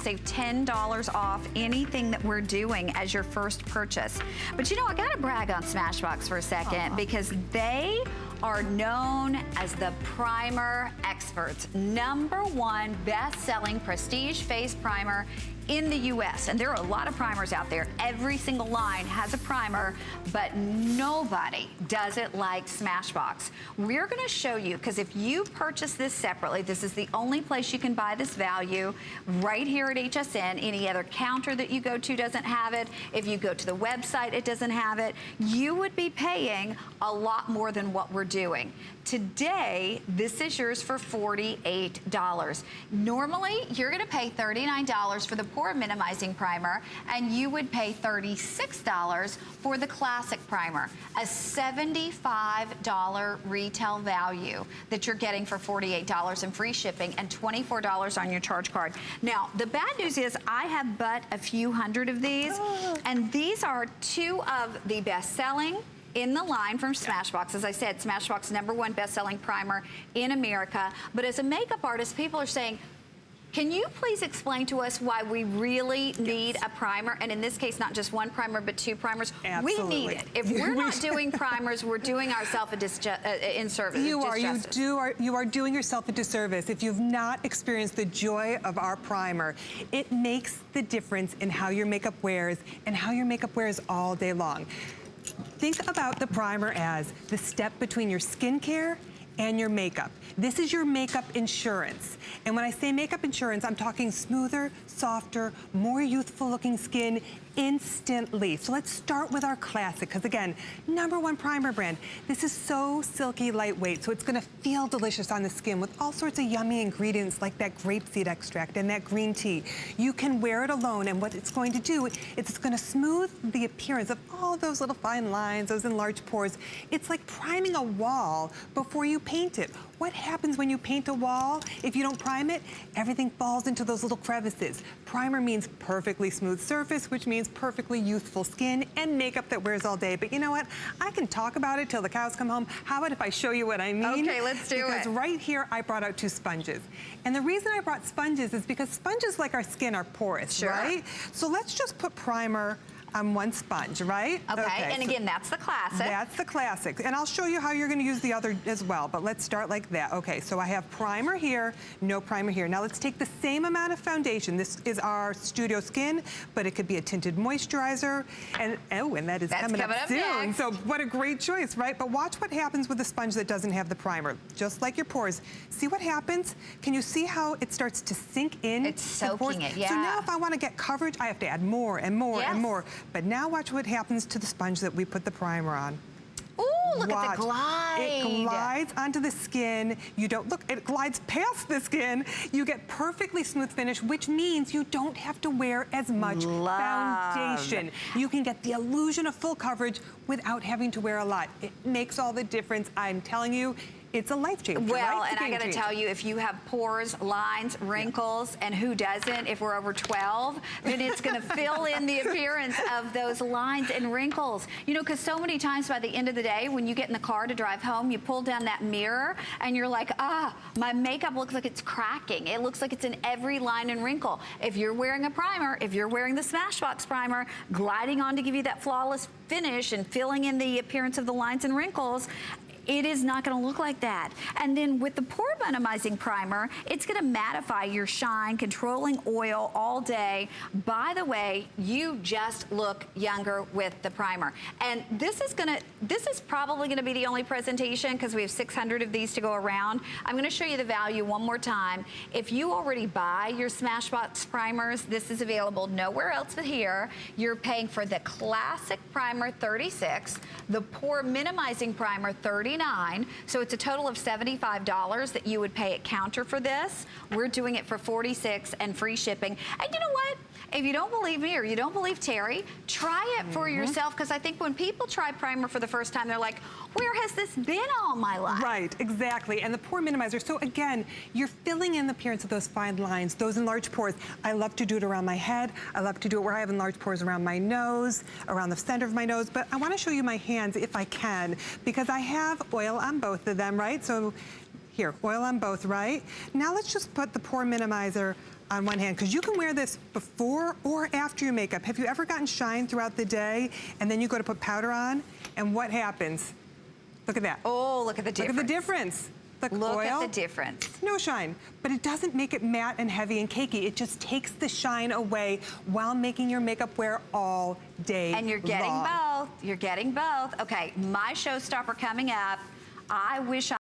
save $10 off anything that we're doing as your first purchase. But you know, I gotta brag on Smashbox for a second because they are known as the primer experts. #1 best-selling prestige face primer in the US. And there are a lot of primers out there. Every single line has a primer, but nobody does it like Smashbox. We're gonna show you, because if you purchase this separately, this is the only place you can buy this value, right here at HSN. Any other counter that you go to doesn't have it. If you go to the website, it doesn't have it. You would be paying a lot more than what we're doing. Today, this is yours for $48. Normally, you're gonna pay $39 for the Pore Minimizing Primer, and you would pay $36 for the Classic Primer. A $75 retail value that you're getting for $48 in free shipping and $24 on your charge card. Now, the bad news is I have but a few hundred of these, and these are two of the best-selling in the line from Smashbox. As I said, Smashbox #1 best-selling primer in America. But as a makeup artist, people are saying, can you please explain to us why we really need a primer? And in this case, not just one primer, but two primers. Absolutely. We need it. If we're not doing primers, we're doing ourselves a disservice. You are doing yourself a disservice if you've not experienced the joy of our primer. It makes the difference in how your makeup wears and how your makeup wears all day long. Think about the primer as the step between your skincare and your makeup. This is your makeup insurance. And when I say makeup insurance, I'm talking smoother, softer, more youthful looking skin instantly. So let's start with our Classic, because again, #1 primer brand. This is so silky lightweight, so it's gonna feel delicious on the skin with all sorts of yummy ingredients like that grapeseed extract and that green tea. You can wear it alone, and what it's going to do is it's gonna smooth the appearance of all those little fine lines, those enlarged pores. It's like priming a wall before you paint it. What happens when you paint a wall? If you don't prime it, everything falls into those little crevices. Primer means perfectly smooth surface, which means perfectly youthful skin and makeup that wears all day. But you know what? I can talk about it till the cows come home. How about if I show you what I mean? Okay, let's do it. Because right here, I brought out 2 sponges. And the reason I brought sponges is because sponges, like our skin, are porous, right? So let's just put primer on 1 sponge, right? Okay, and again, that's the Classic. That's the Classic. And I'll show you how you're gonna use the other as well, but let's start like that. Okay, so I have primer here, no primer here. Now let's take the same amount of foundation. This is our Studio Skin, but it could be a tinted moisturizer. And that is coming up soon. Next. So what a great choice, right? But watch what happens with a sponge that doesn't have the primer. Just like your pores. See what happens? Can you see how it starts to sink in? It's soaking it, yeah. So now if I wanna get coverage, I have to add more and more and more. But now watch what happens to the sponge that we put the primer on. Ooh, look at the glide. It glides onto the skin. You don't, look, it glides past the skin. You get perfectly smooth finish, which means you don't have to wear as much foundation. You can get the illusion of full coverage without having to wear a lot. It makes all the difference. I'm telling you, it's a life changer. Well, right? and I gotta tell you, if you have pores, lines, wrinkles, and who doesn't, if we're over 12, then it's gonna fill in the appearance of those lines and wrinkles. You know, because so many times by the end of the day, when you get in the car to drive home, you pull down that mirror and you're like, my makeup looks like it's cracking. It looks like it's in every line and wrinkle. If you're wearing a primer, if you're wearing the Smashbox primer, gliding on to give you that flawless finish and filling in the appearance of the lines and wrinkles, it is not gonna look like that. And then with the Pore Minimizing Primer, it's gonna mattify your shine, controlling oil all day. By the way, you just look younger with the primer. And this is probably gonna be the only presentation, because we have 600 of these to go around. I'm gonna show you the value one more time. If you already buy your Smashbox primers, this is available nowhere else but here. You're paying for the Classic Primer, $36, the Pore Minimizing Primer, $39. So it's a total of $75 that you would pay at counter for this. We're doing it for $46 and free shipping. And you know what? If you don't believe me or you don't believe Terry, try it for yourself, because I think when people try primer for the first time, they're like, where has this been all my life? Right, exactly. And the pore minimizer, so again, you're filling in the appearance of those fine lines, those enlarged pores. I love to do it around my head. I love to do it where I have enlarged pores around my nose, around the center of my nose, but I wanna show you my hands if I can, because I have oil on both of them, right? So here, oil on both, right? Now let's just put the pore minimizer on one hand, because you can wear this before or after your makeup. Have you ever gotten shine throughout the day and then you go to put powder on and what happens? Look at that. Oh, look at the difference. Look at the difference. Look Look oil, at the difference. no shine, but it doesn't make it matte and heavy and cakey. It just takes the shine away while making your makeup wear all day And you're getting long. both. You're getting both. Okay, my showstopper coming up. I wish